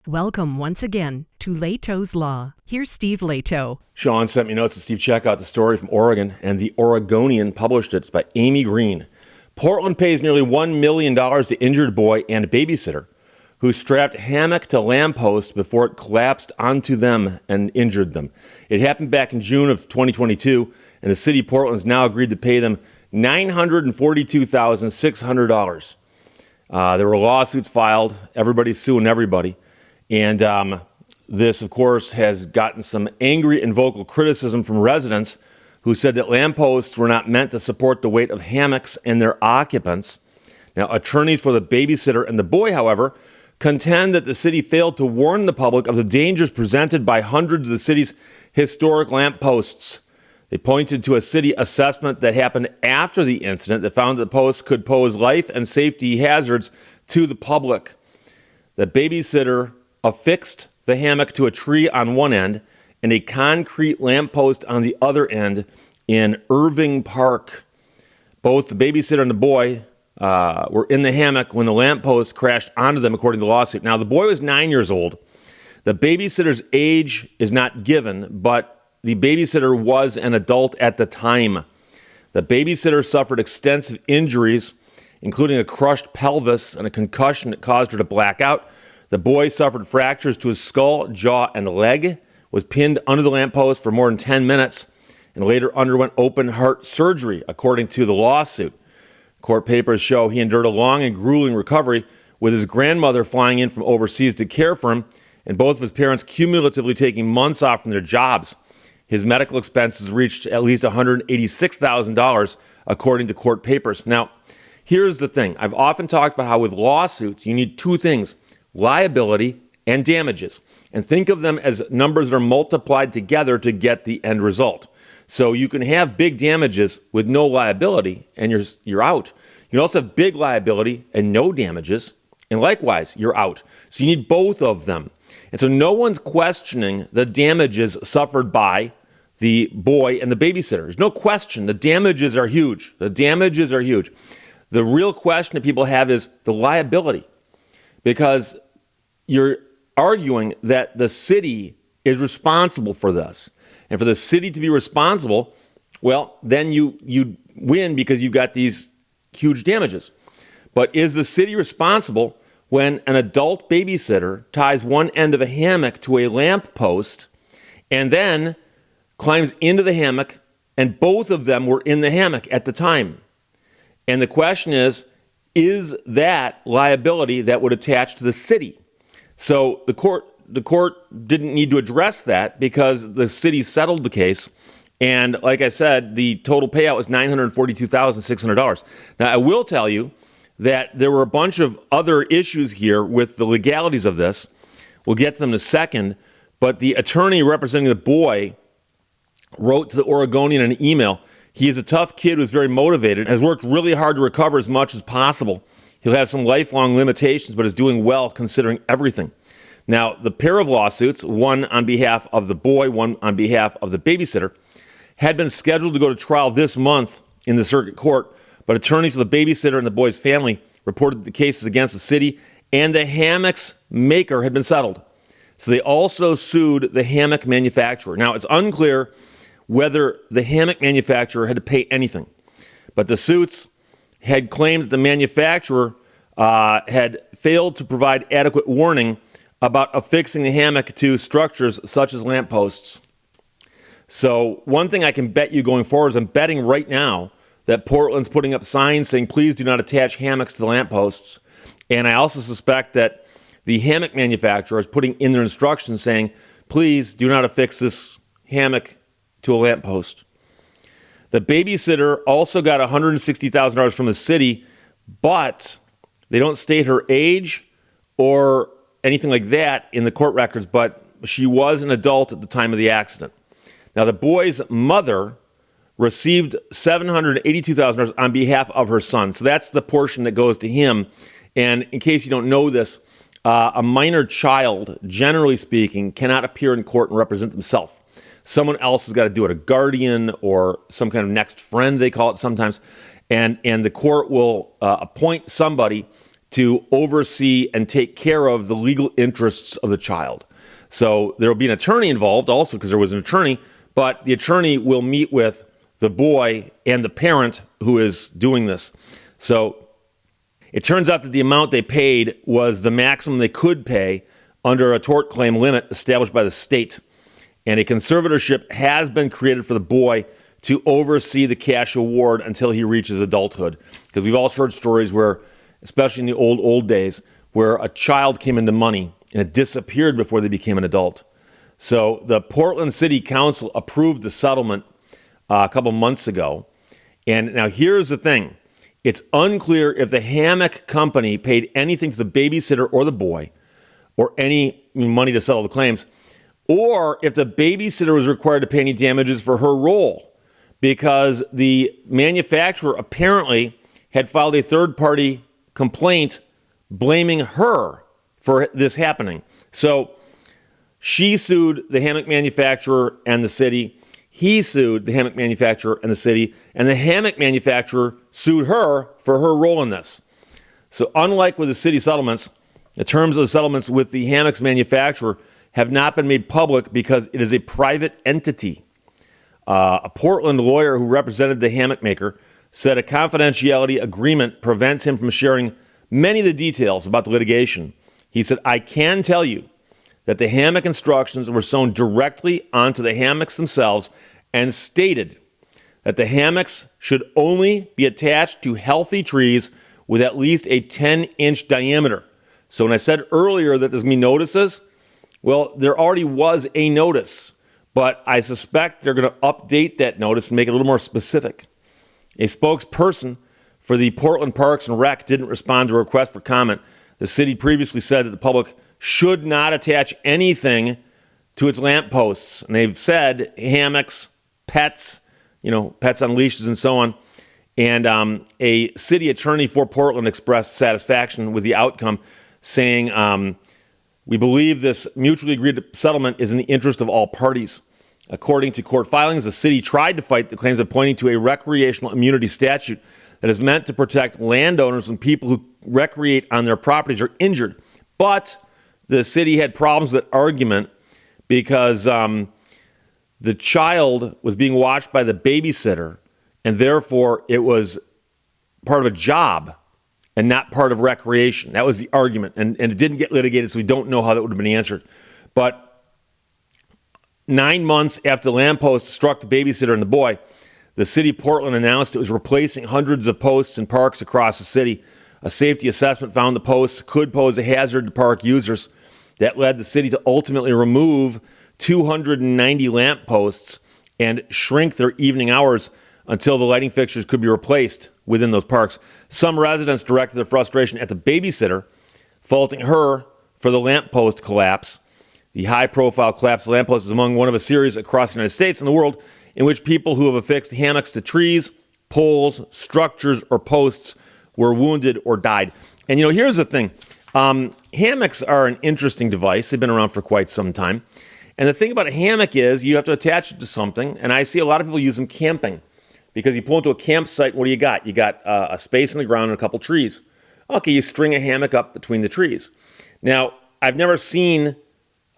Welcome once again to Lehto's Law. Here's Steve Lehto. Sean sent me notes, and Steve, check out the story from Oregon, and the Oregonian published it. It's by Amy Green. Portland pays nearly $1 million to injured boy and babysitter who strapped hammock to lamppost before it collapsed onto them and injured them. It happened back in June of 2022, and the city of Portland has now agreed to pay them $942,600. There were lawsuits filed. Everybody's suing everybody. And this, of course, has gotten some angry and vocal criticism from residents who said that lampposts were not meant to support the weight of hammocks and their occupants. Now, attorneys for the babysitter and the boy, however, contend that the city failed to warn the public of the dangers presented by hundreds of the city's historic lampposts. They pointed to a city assessment that happened after the incident that found that the posts could pose life and safety hazards to the public. The babysitter affixed the hammock to a tree on one end and a concrete lamppost on the other end in Irving Park. Both the babysitter and the boy were in the hammock when the lamppost crashed onto them, according to the lawsuit. Now, the boy was 9 years old. The babysitter's age is not given, but the babysitter was an adult at the time. The babysitter suffered extensive injuries, including a crushed pelvis and a concussion that caused her to black out. The boy suffered fractures to his skull, jaw, and leg, was pinned under the lamppost for more than 10 minutes, and later underwent open heart surgery, according to the lawsuit. Court papers show he endured a long and grueling recovery, with his grandmother flying in from overseas to care for him, and both of his parents cumulatively taking months off from their jobs. His medical expenses reached at least $186,000, according to court papers. Now, here's the thing. I've often talked about how with lawsuits, you need two things: liability and damages. And think of them as numbers that are multiplied together to get the end result. So you can have big damages with no liability, and you're out. You can also have big liability and no damages, and likewise, you're out. So you need both of them. And so no one's questioning the damages suffered by the boy and the babysitter. There's no question. The damages are huge. The damages are huge. The real question that people have is the liability, because you're arguing that the city is responsible for this. And for the city to be responsible, well, then you win because you've got these huge damages. But is the city responsible when an adult babysitter ties one end of a hammock to a lamp post and then climbs into the hammock, and both of them were in the hammock at the time? And the question is that liability that would attach to the city? So the court didn't need to address that because the city settled the case. And like I said, the total payout was $942,600. Now, I will tell you that there were a bunch of other issues here with the legalities of this. We'll get to them in a second. But the attorney representing the boy wrote to the Oregonian in an email. He is a tough kid who's very motivated, has worked really hard to recover as much as possible. He'll have some lifelong limitations, but is doing well considering everything. Now, the pair of lawsuits, one on behalf of the boy, one on behalf of the babysitter, had been scheduled to go to trial this month in the circuit court, but attorneys for the babysitter and the boy's family reported the cases against the city and the hammock's maker had been settled. So they also sued the hammock manufacturer. Now, it's unclear whether the hammock manufacturer had to pay anything, but the suits had claimed that the manufacturer had failed to provide adequate warning about affixing the hammock to structures such as lampposts. So one thing I can bet you going forward is I'm betting right now that Portland's putting up signs saying, please do not attach hammocks to the lampposts. And I also suspect that the hammock manufacturer is putting in their instructions saying, please do not affix this hammock to a lamppost. The babysitter also got $160,000 from the city, but they don't state her age or anything like that in the court records, but she was an adult at the time of the accident. Now, the boy's mother received $782,000 on behalf of her son. So that's the portion that goes to him. And in case you don't know this, a minor child, generally speaking, cannot appear in court and represent themselves. Someone else has got to do it, a guardian or some kind of next friend, they call it sometimes. And the court will appoint somebody to oversee and take care of the legal interests of the child. So there will be an attorney involved also because there was an attorney, but the attorney will meet with the boy and the parent who is doing this. So it turns out that the amount they paid was the maximum they could pay under a tort claim limit established by the state. And a conservatorship has been created for the boy to oversee the cash award until he reaches adulthood. Because we've all heard stories where, especially in the old days, where a child came into money and it disappeared before they became an adult. So the Portland City Council approved the settlement a couple months ago. And now here's the thing. It's unclear if the Hammock company paid anything to the babysitter or the boy or any money to settle the claims, or if the babysitter was required to pay any damages for her role, because the manufacturer apparently had filed a third-party complaint blaming her for this happening. So she sued the hammock manufacturer and the city. He sued the hammock manufacturer and the city, and the hammock manufacturer sued her for her role in this. So unlike with the city settlements, the terms of the settlements with the hammocks manufacturer have not been made public because it is a private entity. A Portland lawyer who represented the hammock maker said a confidentiality agreement prevents him from sharing many of the details about the litigation. He said, "I can tell you that the hammock instructions were sewn directly onto the hammocks themselves and stated that the hammocks should only be attached to healthy trees with at least a 10-inch diameter." So when I said earlier that there's going to be notices, well, there already was a notice, but I suspect they're going to update that notice and make it a little more specific. A spokesperson for the Portland Parks and Rec didn't respond to a request for comment. The city previously said that the public should not attach anything to its lampposts. And they've said hammocks, pets, pets on leashes and so on. And a city attorney for Portland expressed satisfaction with the outcome, saying, "We believe this mutually agreed settlement is in the interest of all parties." According to court filings, the city tried to fight the claims by pointing to a recreational immunity statute that is meant to protect landowners when people who recreate on their properties are injured. But the city had problems with that argument because the child was being watched by the babysitter, and therefore it was part of a job and not part of recreation. That was the argument, and it didn't get litigated, so we don't know how that would have been answered. But 9 months after the Lamppost struck the babysitter and the boy, the city of Portland announced it was replacing hundreds of posts in parks across the city. A safety assessment found the posts could pose a hazard to park users. That led the city to ultimately remove 290 lampposts and shrink their evening hours until the lighting fixtures could be replaced within those parks. Some residents directed their frustration at the babysitter, faulting her for the lamppost collapse. The high-profile collapse of lampposts is among one of a series across the United States and the world in which people who have affixed hammocks to trees, poles, structures, or posts were wounded or died. And here's the thing. Hammocks are an interesting device. They've been around for quite some time. And the thing about a hammock is you have to attach it to something. And I see a lot of people use them camping because you pull into a campsite. What do you got? You got a space in the ground and a couple trees. Okay, you string a hammock up between the trees. Now, I've never seen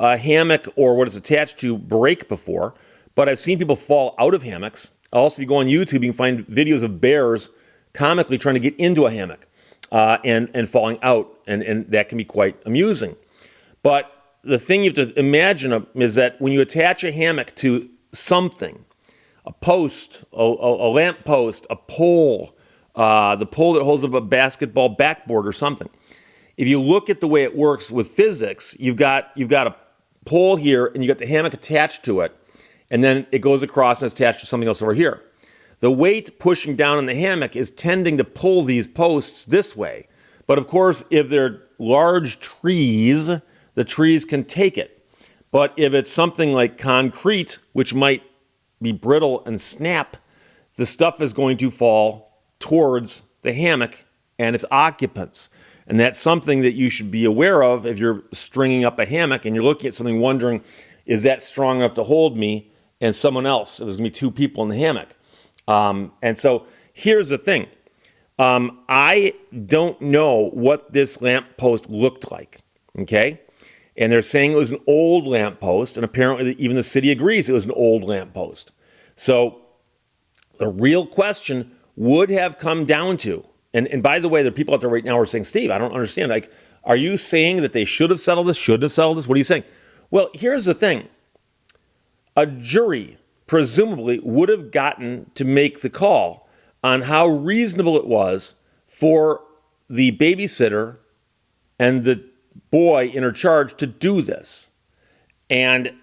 a hammock or what it's attached to break before, but I've seen people fall out of hammocks. Also, if you go on YouTube, you can find videos of bears comically trying to get into a hammock and falling out, and that can be quite amusing. But the thing you have to imagine is that when you attach a hammock to something, a post, a lamp post, a pole, the pole that holds up a basketball backboard or something, if you look at the way it works with physics, you've got a pole here and you got the hammock attached to it, and then it goes across and it's attached to something else over here. The weight pushing down on the hammock is tending to pull these posts this way. But of course, if they're large trees, the trees can take it. But if it's something like concrete, which might be brittle and snap, the stuff is going to fall towards the hammock and its occupants. And that's something that you should be aware of if you're stringing up a hammock and you're looking at something wondering, is that strong enough to hold me and someone else? If there's going to be two people in the hammock. And so here's the thing. I don't know what this lamppost looked like, okay? And they're saying it was an old lamppost, and apparently even the city agrees it was an old lamppost. So the real question would have come down to, and by the way, there are people out there right now who are saying, Steve, I don't understand. Like, are you saying that they should have settled this, shouldn't have settled this? What are you saying? Well, here's the thing. A jury presumably would have gotten to make the call on how reasonable it was for the babysitter and the boy in her charge to do this. And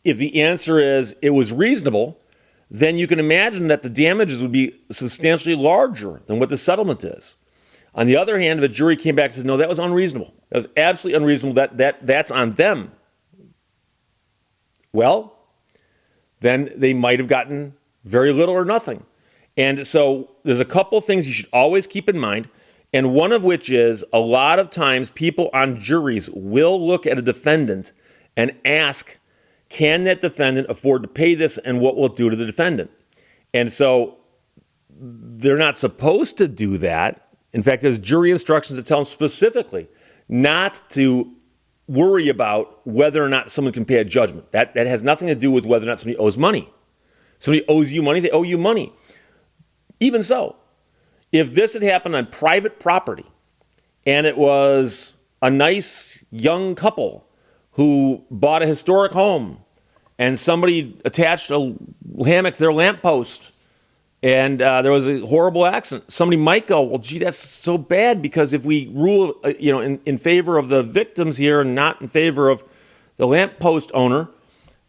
if the answer is it was reasonable, then you can imagine that the damages would be substantially larger than what the settlement is. On the other hand, if a jury came back and said, no, that was unreasonable. That was absolutely unreasonable. That's on them. Well, then they might have gotten very little or nothing. And so there's a couple things you should always keep in mind, and one of which is a lot of times people on juries will look at a defendant and ask, can that defendant afford to pay this, and what will it do to the defendant? And so they're not supposed to do that. In fact, there's jury instructions that tell them specifically not to worry about whether or not someone can pay a judgment. That has nothing to do with whether or not somebody owes money. Somebody owes you money, they owe you money. Even so, if this had happened on private property and it was a nice young couple who bought a historic home and somebody attached a hammock to their lamppost and there was a horrible accident, somebody might go, well, gee, that's so bad, because if we rule in favor of the victims here and not in favor of the lamppost owner,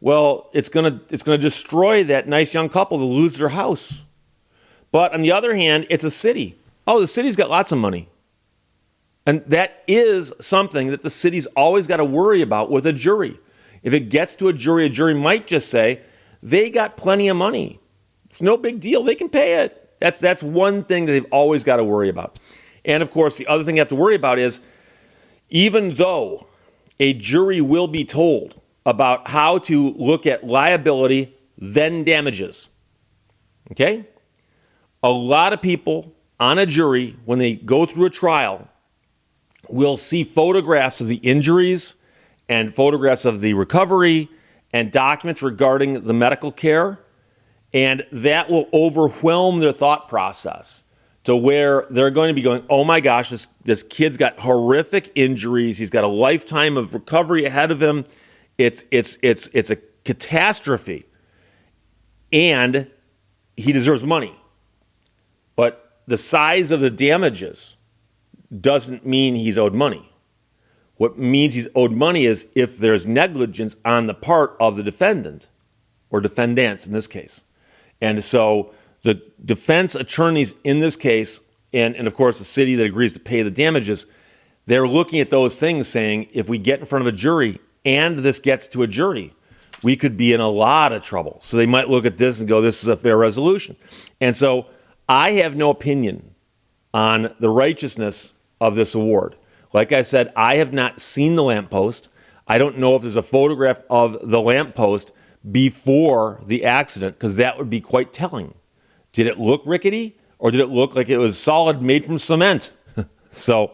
well, it's gonna destroy that nice young couple to lose their house. But on the other hand, it's a city. Oh, the city's got lots of money. And that is something that the city's always got to worry about with a jury. If it gets to a jury might just say, they got plenty of money. It's no big deal. They can pay it. That's one thing that they've always got to worry about. And of course, the other thing you have to worry about is, even though a jury will be told about how to look at liability, then damages, okay? A lot of people on a jury, when they go through a trial, will see photographs of the injuries and photographs of the recovery and documents regarding the medical care, and that will overwhelm their thought process to where they're going to be going, oh my gosh, this kid's got horrific injuries. He's got a lifetime of recovery ahead of him. It's a catastrophe, and he deserves money. But the size of the damages doesn't mean he's owed money. What means he's owed money is if there's negligence on the part of the defendant, or defendants in this case. And so the defense attorneys in this case, and of course the city that agrees to pay the damages, they're looking at those things saying, if we get in front of a jury and this gets to a jury, we could be in a lot of trouble. So they might look at this and go, this is a fair resolution. And so I have no opinion on the righteousness of this award. Like I said, I have not seen the lamppost. I don't know if there's a photograph of the lamppost before the accident, because that would be quite telling. Did it look rickety, or did it look like it was solid, made from cement? So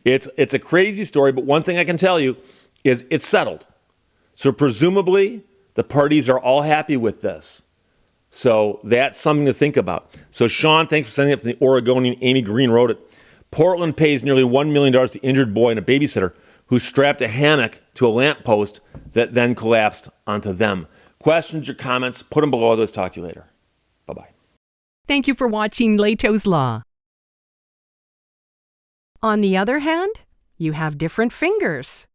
it's a crazy story, but one thing I can tell you is it's settled. So presumably the parties are all happy with this. So that's something to think about. So Sean, thanks for sending it from the Oregonian. Amy Green wrote it. Portland pays nearly $1 million to injured boy and a babysitter who strapped a hammock to a lamppost that then collapsed onto them. Questions or comments, put them below. Let's talk to you later. Bye-bye. Thank you for watching Lehto's Law. On the other hand, you have different fingers.